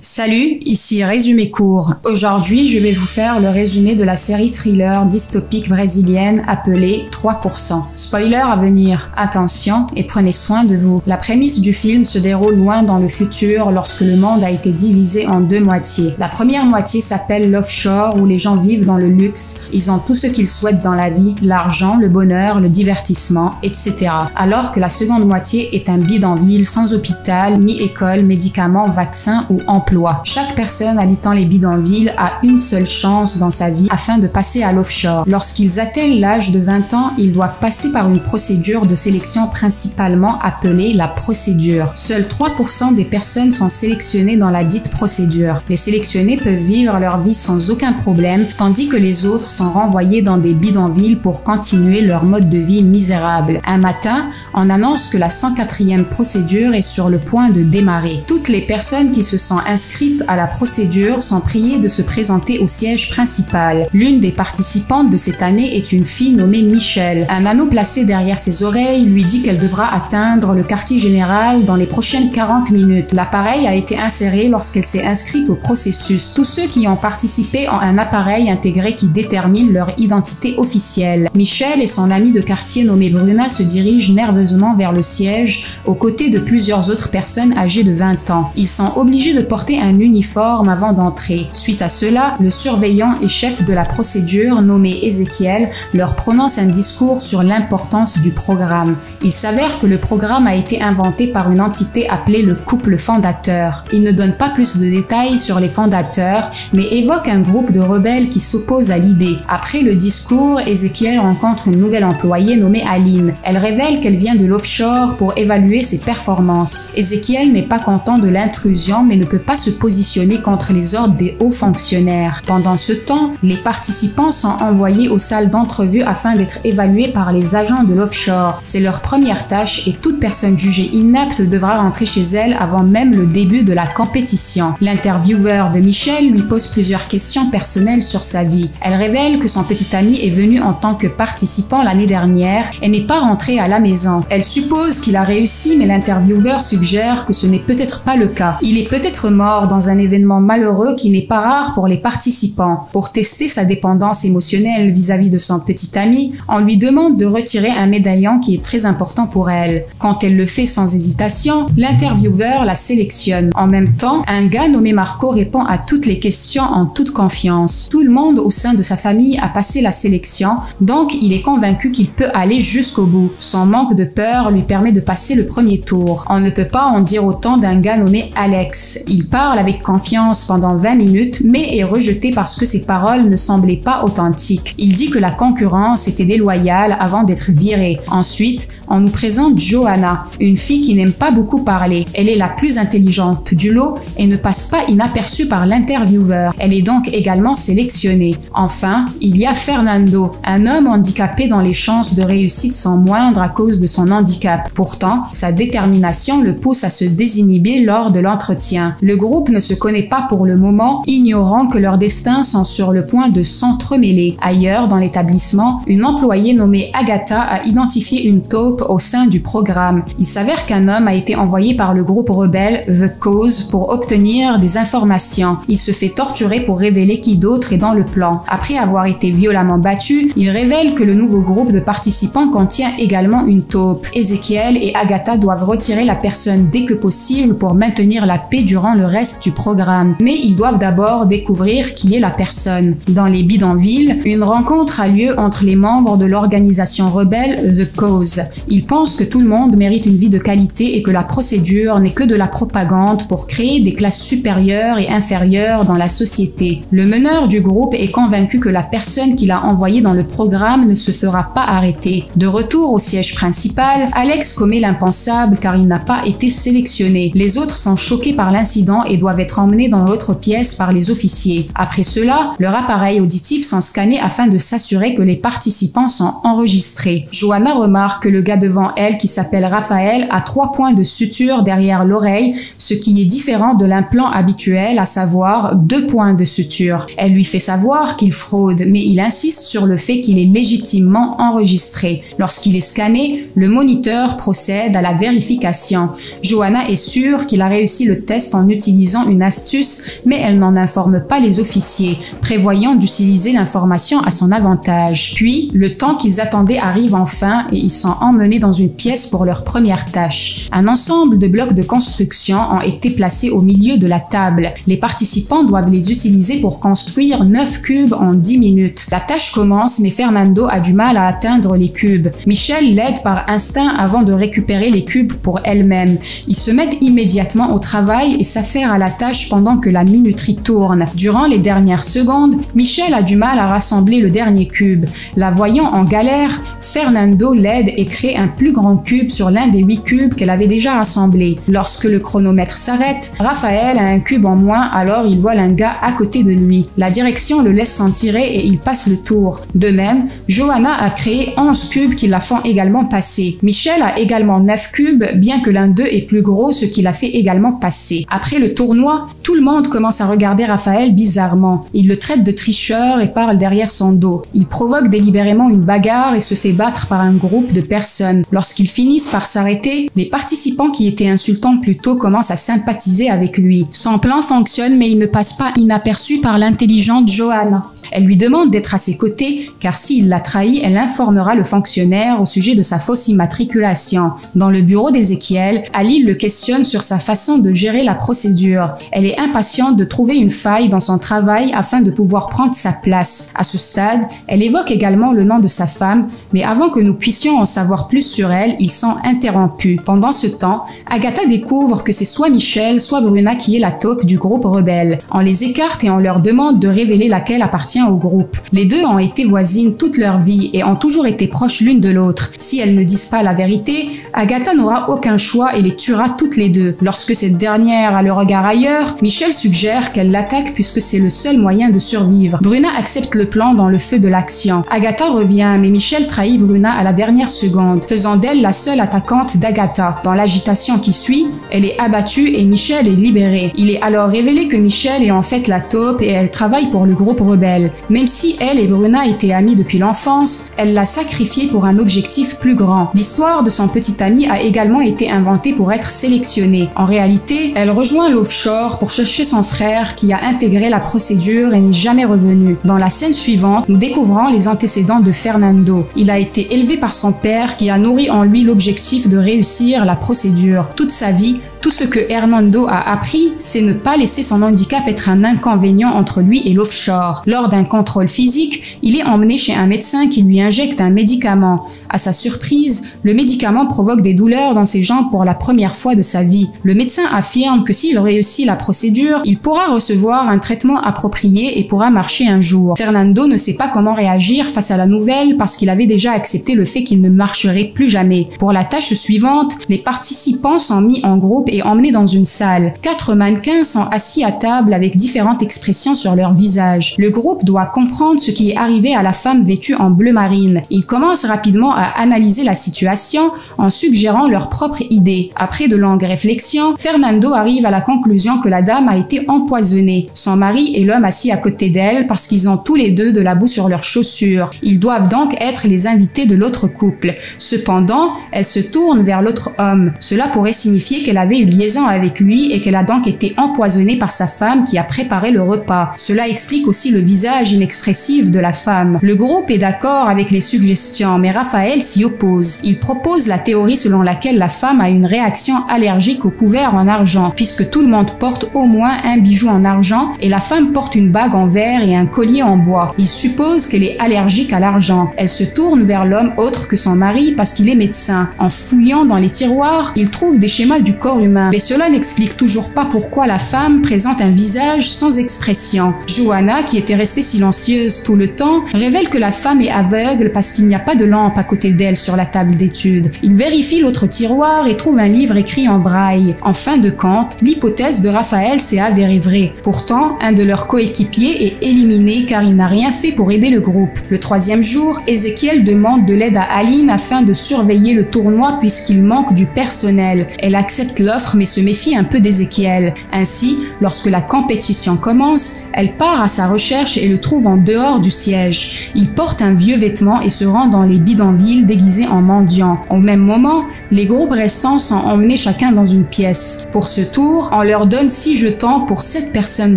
Salut, ici Résumé court. Aujourd'hui, je vais vous faire le résumé de la série thriller dystopique brésilienne appelée 3%. Spoiler à venir, attention et prenez soin de vous. La prémisse du film se déroule loin dans le futur lorsque le monde a été divisé en deux moitiés. La première moitié s'appelle l'offshore où les gens vivent dans le luxe, ils ont tout ce qu'ils souhaitent dans la vie, l'argent, le bonheur, le divertissement, etc. Alors que la seconde moitié est un bidonville sans hôpital, ni école, médicaments, vaccins ou emploi. Chaque personne habitant les bidonvilles a une seule chance dans sa vie afin de passer à l'offshore. Lorsqu'ils atteignent l'âge de 20 ans, ils doivent passer par une procédure de sélection principalement appelée la procédure. Seuls 3% des personnes sont sélectionnées dans la dite procédure. Les sélectionnés peuvent vivre leur vie sans aucun problème, tandis que les autres sont renvoyés dans des bidonvilles pour continuer leur mode de vie misérable. Un matin, on annonce que la 104e procédure est sur le point de démarrer. Toutes les personnes qui se sont inscrites à la procédure sont priées de se présenter au siège principal. L'une des participantes de cette année est une fille nommée Michelle. Un anneau placé derrière ses oreilles lui dit qu'elle devra atteindre le quartier général dans les prochaines 40 minutes. L'appareil a été inséré lorsqu'elle s'est inscrite au processus. Tous ceux qui ont participé ont un appareil intégré qui détermine leur identité officielle. Michelle et son amie de quartier nommée Bruna se dirigent nerveusement vers le siège aux côtés de plusieurs autres personnes âgées de 20 ans. Ils sont obligés de porter un uniforme avant d'entrer. Suite à cela, le surveillant et chef de la procédure, nommé Ézéchiel, leur prononce un discours sur l'importance du programme. Il s'avère que le programme a été inventé par une entité appelée le couple fondateur. Il ne donne pas plus de détails sur les fondateurs, mais évoque un groupe de rebelles qui s'opposent à l'idée. Après le discours, Ézéchiel rencontre une nouvelle employée nommée Aline. Elle révèle qu'elle vient de l'offshore pour évaluer ses performances. Ézéchiel n'est pas content de l'intrusion, mais ne peut pas se positionner contre les ordres des hauts fonctionnaires. Pendant ce temps, les participants sont envoyés aux salles d'entrevue afin d'être évalués par les agents de l'offshore. C'est leur première tâche et toute personne jugée inapte devra rentrer chez elle avant même le début de la compétition. L'intervieweur de Michelle lui pose plusieurs questions personnelles sur sa vie. Elle révèle que son petit ami est venu en tant que participant l'année dernière et n'est pas rentré à la maison. Elle suppose qu'il a réussi, mais l'intervieweur suggère que ce n'est peut-être pas le cas. Il est peut-être mort dans un événement malheureux qui n'est pas rare pour les participants. Pour tester sa dépendance émotionnelle vis-à-vis de son petit ami, on lui demande de retirer un médaillon qui est très important pour elle. Quand elle le fait sans hésitation, l'intervieweur la sélectionne. En même temps, un gars nommé Marco répond à toutes les questions en toute confiance. Tout le monde au sein de sa famille a passé la sélection, donc il est convaincu qu'il peut aller jusqu'au bout. Son manque de peur lui permet de passer le premier tour. On ne peut pas en dire autant d'un gars nommé Alex. Il parle avec confiance pendant 20 minutes, mais est rejeté parce que ses paroles ne semblaient pas authentiques. Il dit que la concurrence était déloyale avant d'être viré. Ensuite, on nous présente Johanna, une fille qui n'aime pas beaucoup parler. Elle est la plus intelligente du lot et ne passe pas inaperçue par l'intervieweur. Elle est donc également sélectionnée. Enfin, il y a Fernando, un homme handicapé dont les chances de réussite sont moindres à cause de son handicap. Pourtant, sa détermination le pousse à se désinhiber lors de l'entretien. Le groupe ne se connaît pas pour le moment, ignorant que leurs destins sont sur le point de s'entremêler. Ailleurs, dans l'établissement, une employée nommée Agatha a identifié une taupe au sein du programme. Il s'avère qu'un homme a été envoyé par le groupe rebelle The Cause pour obtenir des informations. Il se fait torturer pour révéler qui d'autre est dans le plan. Après avoir été violemment battu, il révèle que le nouveau groupe de participants contient également une taupe. Ézéchiel et Agatha doivent retirer la personne dès que possible pour maintenir la paix durant le reste du programme. Mais ils doivent d'abord découvrir qui est la personne. Dans les bidonvilles, une rencontre a lieu entre les membres de l'organisation rebelle The Cause. Ils pensent que tout le monde mérite une vie de qualité et que la procédure n'est que de la propagande pour créer des classes supérieures et inférieures dans la société. Le meneur du groupe est convaincu que la personne qu'il a envoyée dans le programme ne se fera pas arrêter. De retour au siège principal, Alex commet l'impensable car il n'a pas été sélectionné. Les autres sont choqués par l'incident et doivent être emmenés dans l'autre pièce par les officiers. Après cela, leurs appareils auditifs sont scannés afin de s'assurer que les participants sont enregistrés. Johanna remarque que le gars devant elle, qui s'appelle Raphaël, a 3 points de suture derrière l'oreille, ce qui est différent de l'implant habituel, à savoir 2 points de suture. Elle lui fait savoir qu'il fraude, mais il insiste sur le fait qu'il est légitimement enregistré. Lorsqu'il est scanné, le moniteur procède à la vérification. Johanna est sûre qu'il a réussi le test en utilisant utilisant une astuce, mais elle n'en informe pas les officiers, prévoyant d'utiliser l'information à son avantage. Puis, le temps qu'ils attendaient arrive enfin et ils sont emmenés dans une pièce pour leur première tâche. Un ensemble de blocs de construction ont été placés au milieu de la table. Les participants doivent les utiliser pour construire 9 cubes en 10 minutes. La tâche commence, mais Fernando a du mal à atteindre les cubes. Michelle l'aide par instinct avant de récupérer les cubes pour elle-même. Ils se mettent immédiatement au travail et s'affairent à la tâche pendant que la minuterie tourne. Durant les dernières secondes, Michelle a du mal à rassembler le dernier cube. La voyant en galère, Fernando l'aide et crée un plus grand cube sur l'un des 8 cubes qu'elle avait déjà rassemblés. Lorsque le chronomètre s'arrête, Raphaël a un cube en moins, alors il vole un gars à côté de lui. La direction le laisse s'en tirer et il passe le tour. De même, Johanna a créé 11 cubes qui la font également passer. Michelle a également 9 cubes, bien que l'un d'eux est plus gros, ce qui la fait également passer. Après le tournoi, tout le monde commence à regarder Raphaël bizarrement. Il le traite de tricheur et parle derrière son dos. Il provoque délibérément une bagarre et se fait battre par un groupe de personnes. Lorsqu'ils finissent par s'arrêter, les participants qui étaient insultants plus tôt commencent à sympathiser avec lui. Son plan fonctionne, mais il ne passe pas inaperçu par l'intelligente Johanna. Elle lui demande d'être à ses côtés, car s'il la trahit, elle informera le fonctionnaire au sujet de sa fausse immatriculation. Dans le bureau d'Ézéchiel, Ali le questionne sur sa façon de gérer la procédure. Elle est impatiente de trouver une faille dans son travail afin de pouvoir prendre sa place. À ce stade, elle évoque également le nom de sa femme, mais avant que nous puissions en savoir plus sur elle, ils sont interrompus. Pendant ce temps, Agatha découvre que c'est soit Michelle, soit Bruna qui est la taupe du groupe rebelle. On les écarte et on leur demande de révéler laquelle appartient au groupe. Les deux ont été voisines toute leur vie et ont toujours été proches l'une de l'autre. Si elles ne disent pas la vérité, Agatha n'aura aucun choix et les tuera toutes les deux. Lorsque cette dernière a le regard ailleurs, Michelle suggère qu'elle l'attaque puisque c'est le seul moyen de survivre. Bruna accepte le plan dans le feu de l'action. Agatha revient, mais Michelle trahit Bruna à la dernière seconde, faisant d'elle la seule attaquante d'Agatha. Dans l'agitation qui suit, elle est abattue et Michelle est libérée. Il est alors révélé que Michelle est en fait la taupe et elle travaille pour le groupe rebelle. Même si elle et Bruna étaient amies depuis l'enfance, elle l'a sacrifiée pour un objectif plus grand. L'histoire de son petit ami a également été inventée pour être sélectionnée. En réalité, elle rejoint l'offshore pour chercher son frère qui a intégré la procédure et n'est jamais revenu. Dans la scène suivante, nous découvrons les antécédents de Fernando. Il a été élevé par son père qui a nourri en lui l'objectif de réussir la procédure. Toute sa vie, tout ce que Hernando a appris, c'est ne pas laisser son handicap être un inconvénient entre lui et l'offshore. Lors d'un contrôle physique, il est emmené chez un médecin qui lui injecte un médicament. À sa surprise, le médicament provoque des douleurs dans ses jambes pour la première fois de sa vie. Le médecin affirme que s'il réussit la procédure, il pourra recevoir un traitement approprié et pourra marcher un jour. Fernando ne sait pas comment réagir face à la nouvelle parce qu'il avait déjà accepté le fait qu'il ne marcherait plus jamais. Pour la tâche suivante, les participants sont mis en groupe et emmenés dans une salle. 4 mannequins sont assis à table avec différentes expressions sur leur visage. Le groupe doit comprendre ce qui est arrivé à la femme vêtue en bleu marine. Ils commencent rapidement à analyser la situation en suggérant leurs propres idées. Après de longues réflexions, Fernando arrive à la conclusion que la dame a été empoisonnée. Son mari est l'homme assis à côté d'elle parce qu'ils ont tous les deux de la boue sur leurs chaussures. Ils doivent donc être les invités de l'autre couple. Cependant, elle se tourne vers l'autre homme. Cela pourrait signifier qu'elle avait une liaison avec lui et qu'elle a donc été empoisonnée par sa femme qui a préparé le repas. Cela explique aussi le visage inexpressif de la femme. Le groupe est d'accord avec les suggestions, mais Raphaël s'y oppose. Il propose la théorie selon laquelle la femme a une réaction allergique au couvert en argent, puisque tout le monde porte au moins un bijou en argent et la femme porte une bague en verre et un collier en bois. Il suppose qu'elle est allergique à l'argent. Elle se tourne vers l'homme autre que son mari parce qu'il est médecin. En fouillant dans les tiroirs, il trouve des schémas du corps humain. Mais cela n'explique toujours pas pourquoi la femme présente un visage sans expression. Johanna, qui était restée silencieuse tout le temps, révèle que la femme est aveugle parce qu'il n'y a pas de lampe à côté d'elle sur la table d'études. Il vérifie l'autre tiroir et trouve un livre écrit en braille. En fin de compte, l'hypothèse de Raphaël s'est avérée vraie. Pourtant, un de leurs coéquipiers est éliminé car il n'a rien fait pour aider le groupe. Le 3e jour, Ézéchiel demande de l'aide à Aline afin de surveiller le tournoi puisqu'il manque du personnel. Elle accepte l'offre l'offre mais se méfie un peu d'Ézéchiel. Ainsi, lorsque la compétition commence, elle part à sa recherche et le trouve en dehors du siège. Il porte un vieux vêtement et se rend dans les bidonvilles déguisé en mendiant. Au même moment, les groupes restants sont emmenés chacun dans une pièce. Pour ce tour, on leur donne 6 jetons pour 7 personnes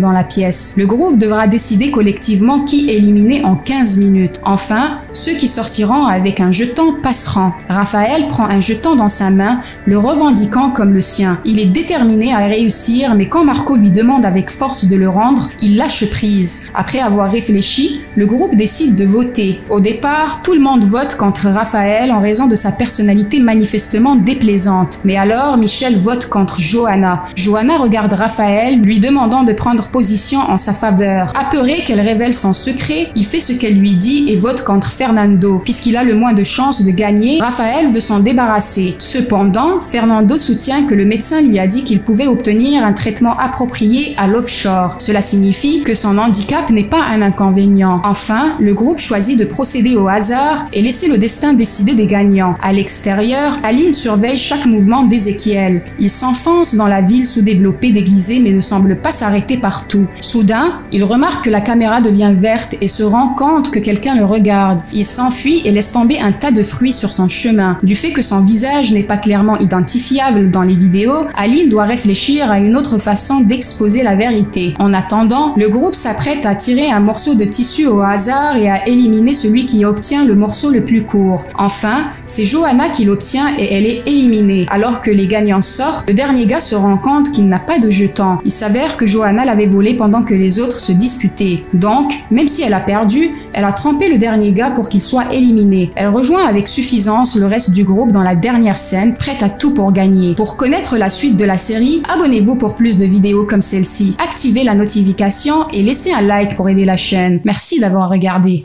dans la pièce. Le groupe devra décider collectivement qui éliminer en 15 minutes. Enfin, ceux qui sortiront avec un jeton passeront. Raphaël prend un jeton dans sa main, le revendiquant comme le sien. Il est déterminé à réussir, mais quand Marco lui demande avec force de le rendre, il lâche prise. Après avoir réfléchi, le groupe décide de voter. Au départ, tout le monde vote contre Raphaël en raison de sa personnalité manifestement déplaisante. Mais alors, Michel vote contre Johanna. Johanna regarde Raphaël, lui demandant de prendre position en sa faveur. Apeuré qu'elle révèle son secret, il fait ce qu'elle lui dit et vote contre Fernando. Puisqu'il a le moins de chances de gagner, Raphaël veut s'en débarrasser. Cependant, Fernando soutient que le médecin lui a dit qu'il pouvait obtenir un traitement approprié à l'offshore. Cela signifie que son handicap n'est pas un inconvénient. Enfin, le groupe choisit de procéder au hasard et laisser le destin décider des gagnants. À l'extérieur, Aline surveille chaque mouvement d'Ézéchiel. Il s'enfonce dans la ville sous-développée déguisée mais ne semble pas s'arrêter partout. Soudain, il remarque que la caméra devient verte et se rend compte que quelqu'un le regarde. Il s'enfuit et laisse tomber un tas de fruits sur son chemin. Du fait que son visage n'est pas clairement identifiable dans les vidéos, Aline doit réfléchir à une autre façon d'exposer la vérité. En attendant, le groupe s'apprête à tirer un morceau de tissu au hasard et à éliminer celui qui obtient le morceau le plus court. Enfin, c'est Johanna qui l'obtient et elle est éliminée. Alors que les gagnants sortent, le dernier gars se rend compte qu'il n'a pas de jeton. Il s'avère que Johanna l'avait volé pendant que les autres se disputaient. Donc, même si elle a perdu, elle a trompé le dernier gars pour qu'il soit éliminé. Elle rejoint avec suffisance le reste du groupe dans la dernière scène, prête à tout pour gagner. Pour connaître la suite de la série, abonnez-vous pour plus de vidéos comme celle-ci. Activez la notification et laissez un like pour aider la chaîne. Merci d'avoir regardé.